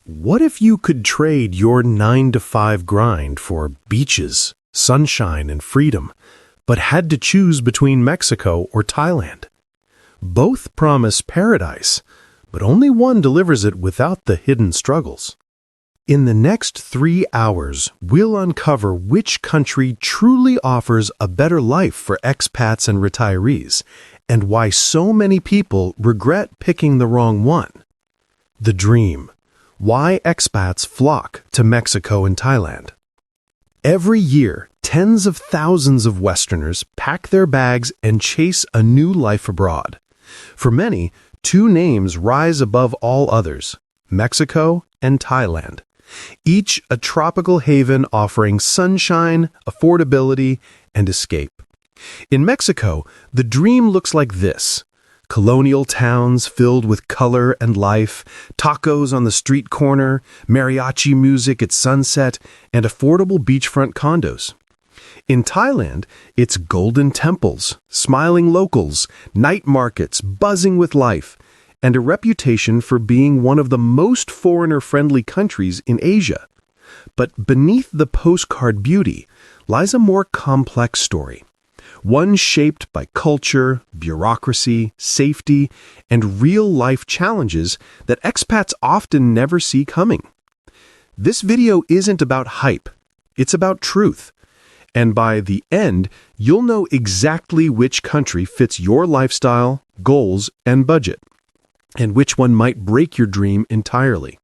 What if you could trade your 9 to 5 grind for beaches, sunshine, and freedom, but had to choose between Mexico or Thailand? Both promise paradise, but only one delivers it without the hidden struggles. In the next 3 hours, we'll uncover which country truly offers a better life for expats and retirees, and why so many people regret picking the wrong one. The dream. Why expats flock to Mexico and Thailand. Every year, tens of thousands of Westerners pack their bags and chase a new life abroad. For many, two names rise above all others: Mexico and Thailand. Each a tropical haven offering sunshine, affordability, and escape. In Mexico, the dream looks like this: colonial towns filled with color and life, tacos on the street corner, mariachi music at sunset, and affordable beachfront condos. In Thailand, it's golden temples, smiling locals, night markets buzzing with life, and a reputation for being one of the most foreigner-friendly countries in Asia. But beneath the postcard beauty lies a more complex story. One shaped by culture, bureaucracy, safety, and real-life challenges that expats often never see coming. This video isn't about hype, it's about truth. And by the end, you'll know exactly which country fits your lifestyle, goals, and budget, and which one might break your dream entirely.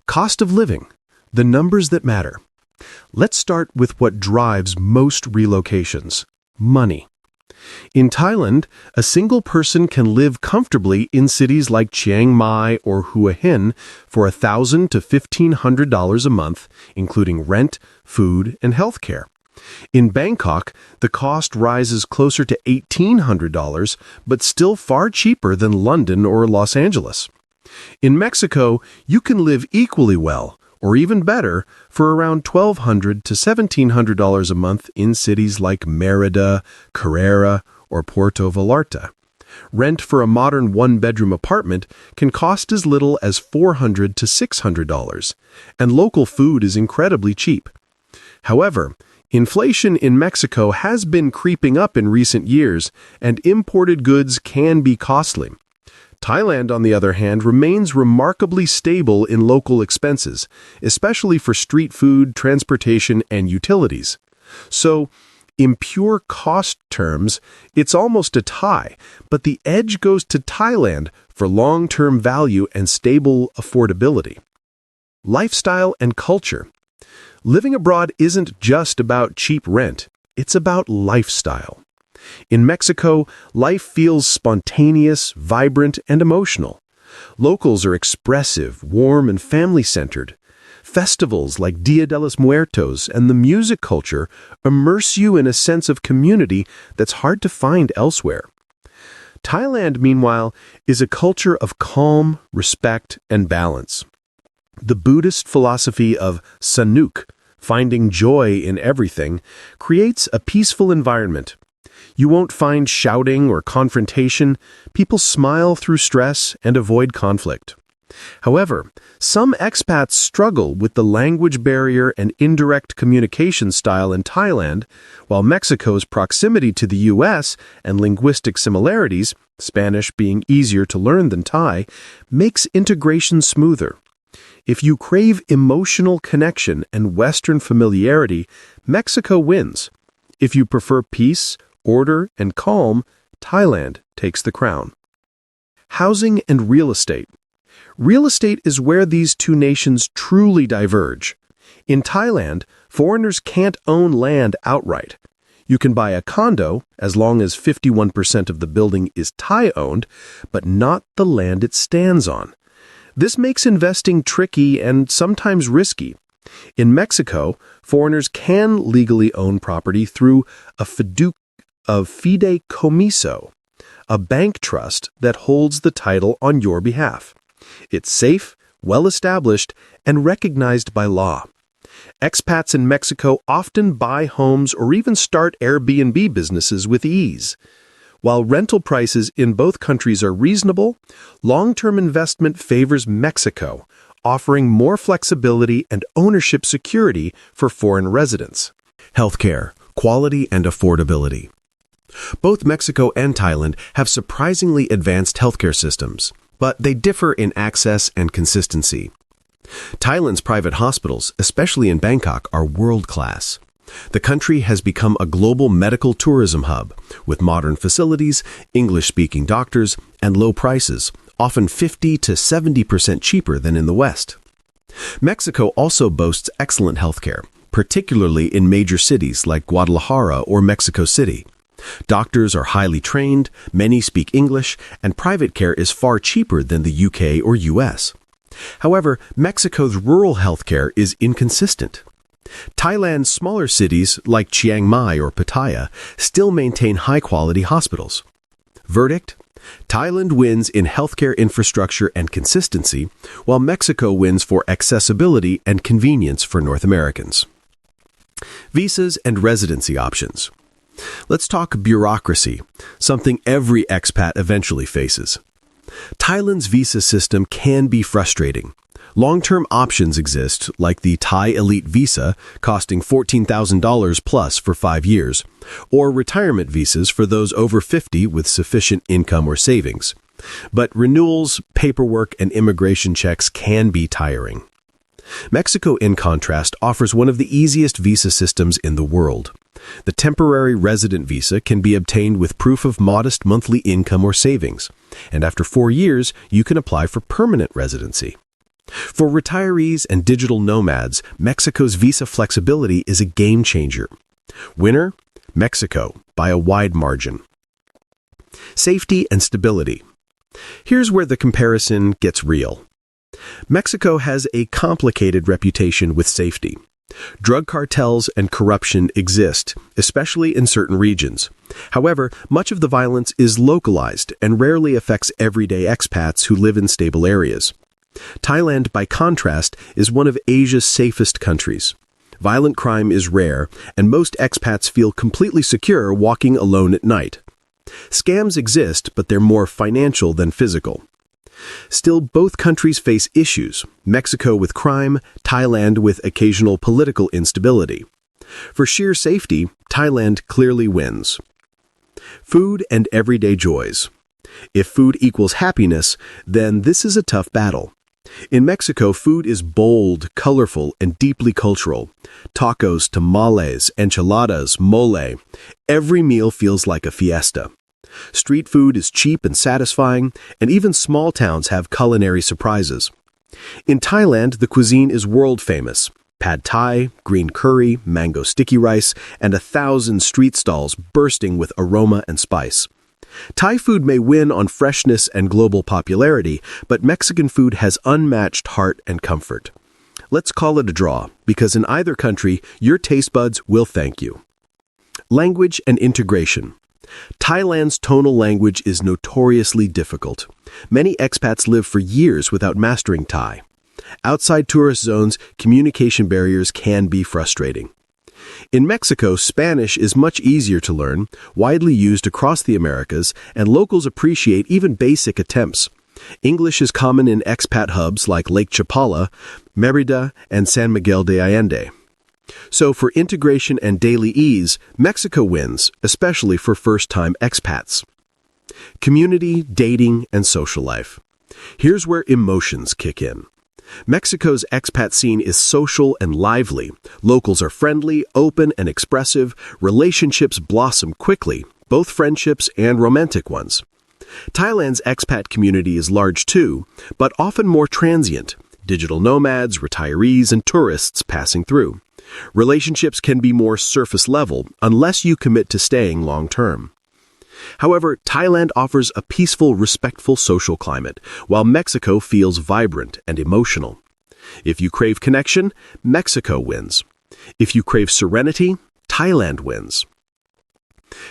Cost of living, the numbers that matter. Let's start with what drives most relocations: money. In Thailand, a single person can live comfortably in cities like Chiang Mai or Hua Hin for $1,000 to $1,500 a month, including rent, food, and healthcare. In Bangkok, the cost rises closer to $1,800, but still far cheaper than London or Los Angeles. In Mexico, you can live equally well, or even better, for around $1,200 to $1,700 a month in cities like Mérida, Carrera, or Puerto Vallarta. Rent for a modern one-bedroom apartment can cost as little as $400 to $600, and local food is incredibly cheap. However, inflation in Mexico has been creeping up in recent years, and imported goods can be costly. Thailand, on the other hand, remains remarkably stable in local expenses, especially for street food, transportation, and utilities. So, in pure cost terms, it's almost a tie, but the edge goes to Thailand for long-term value and stable affordability. Lifestyle and culture. Living abroad isn't just about cheap rent, it's about lifestyle. In Mexico, life feels spontaneous, vibrant, and emotional. Locals are expressive, warm, and family-centered. Festivals like Dia de los Muertos and the music culture immerse you in a sense of community that's hard to find elsewhere. Thailand, meanwhile, is a culture of calm, respect, and balance. The Buddhist philosophy of Sanuk, finding joy in everything, creates a peaceful environment. You won't find shouting or confrontation. People smile through stress and avoid conflict. However, some expats struggle with the language barrier and indirect communication style in Thailand, while Mexico's proximity to the U.S. and linguistic similarities, Spanish being easier to learn than Thai, makes integration smoother. If you crave emotional connection and Western familiarity, Mexico wins. If you prefer peace, order, and calm, Thailand takes the crown. Housing and real estate. Real estate is where these two nations truly diverge. In Thailand, foreigners can't own land outright. You can buy a condo as long as 51% of the building is Thai-owned, but not the land it stands on. This makes investing tricky and sometimes risky. In Mexico, foreigners can legally own property through a fideicomiso, a bank trust that holds the title on your behalf. It's safe, well-established, and recognized by law. Expats in Mexico often buy homes or even start Airbnb businesses with ease. While rental prices in both countries are reasonable, long-term investment favors Mexico, offering more flexibility and ownership security for foreign residents. Healthcare, quality and affordability. Both Mexico and Thailand have surprisingly advanced healthcare systems, but they differ in access and consistency. Thailand's private hospitals, especially in Bangkok, are world-class. The country has become a global medical tourism hub, with modern facilities, English-speaking doctors, and low prices, often 50 to 70% cheaper than in the West. Mexico also boasts excellent healthcare, particularly in major cities like Guadalajara or Mexico City. Doctors are highly trained, many speak English, and private care is far cheaper than the UK or US. However, Mexico's rural healthcare is inconsistent. Thailand's smaller cities, like Chiang Mai or Pattaya, still maintain high-quality hospitals. Verdict: Thailand wins in healthcare infrastructure and consistency, while Mexico wins for accessibility and convenience for North Americans. Visas and residency options. Let's talk bureaucracy, something every expat eventually faces. Thailand's visa system can be frustrating. Long-term options exist, like the Thai Elite Visa, costing $14,000 plus for 5 years, or retirement visas for those over 50 with sufficient income or savings. But renewals, paperwork, and immigration checks can be tiring. Mexico, in contrast, offers one of the easiest visa systems in the world. The temporary resident visa can be obtained with proof of modest monthly income or savings, and after 4 years, you can apply for permanent residency. For retirees and digital nomads, Mexico's visa flexibility is a game changer. Winner? Mexico, by a wide margin. Safety and stability. Here's where the comparison gets real. Mexico has a complicated reputation with safety. Drug cartels and corruption exist, especially in certain regions. However, much of the violence is localized and rarely affects everyday expats who live in stable areas. Thailand, by contrast, is one of Asia's safest countries. Violent crime is rare, and most expats feel completely secure walking alone at night. Scams exist, but they're more financial than physical. Still, both countries face issues, Mexico with crime, Thailand with occasional political instability. For sheer safety, Thailand clearly wins. Food and everyday joys. If food equals happiness, then this is a tough battle. In Mexico, food is bold, colorful, and deeply cultural. Tacos, tamales, enchiladas, mole. Every meal feels like a fiesta. Street food is cheap and satisfying, and even small towns have culinary surprises. In Thailand, the cuisine is world-famous. Pad Thai, green curry, mango sticky rice, and 1,000 street stalls bursting with aroma and spice. Thai food may win on freshness and global popularity, but Mexican food has unmatched heart and comfort. Let's call it a draw, because in either country, your taste buds will thank you. Language and integration. Thailand's tonal language is notoriously difficult. Many expats live for years without mastering Thai. Outside tourist zones, communication barriers can be frustrating. In Mexico, Spanish is much easier to learn, widely used across the Americas, and locals appreciate even basic attempts. English is common in expat hubs like Lake Chapala, Mérida, and San Miguel de Allende. So for integration and daily ease, Mexico wins, especially for first-time expats. Community, dating, and social life. Here's where emotions kick in. Mexico's expat scene is social and lively. Locals are friendly, open, and expressive. Relationships blossom quickly, both friendships and romantic ones. Thailand's expat community is large too, but often more transient. Digital nomads, retirees, and tourists passing through. Relationships can be more surface level unless you commit to staying long term. However, Thailand offers a peaceful, respectful social climate, while Mexico feels vibrant and emotional. If you crave connection, Mexico wins. If you crave serenity, Thailand wins.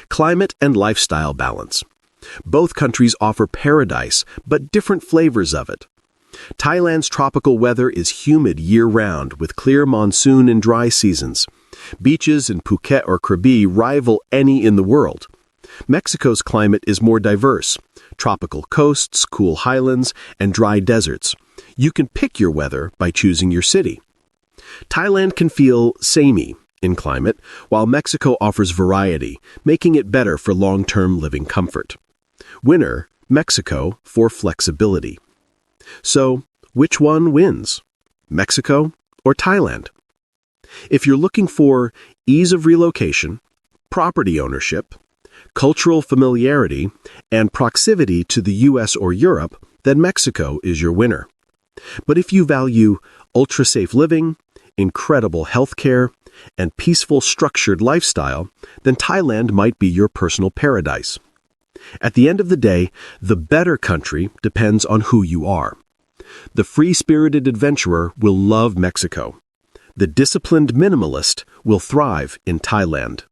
Climate and lifestyle balance. Both countries offer paradise, but different flavors of it. Thailand's tropical weather is humid year-round, with clear monsoon and dry seasons. Beaches in Phuket or Krabi rival any in the world. Mexico's climate is more diverse. Tropical coasts, cool highlands, and dry deserts. You can pick your weather by choosing your city. Thailand can feel samey in climate, while Mexico offers variety, making it better for long-term living comfort. Winner, Mexico for flexibility. So, which one wins? Mexico or Thailand? If you're looking for ease of relocation, property ownership, cultural familiarity, and proximity to the US or Europe, then Mexico is your winner. But if you value ultra-safe living, incredible healthcare, and peaceful, structured lifestyle, then Thailand might be your personal paradise. At the end of the day, the better country depends on who you are. The free-spirited adventurer will love Mexico. The disciplined minimalist will thrive in Thailand.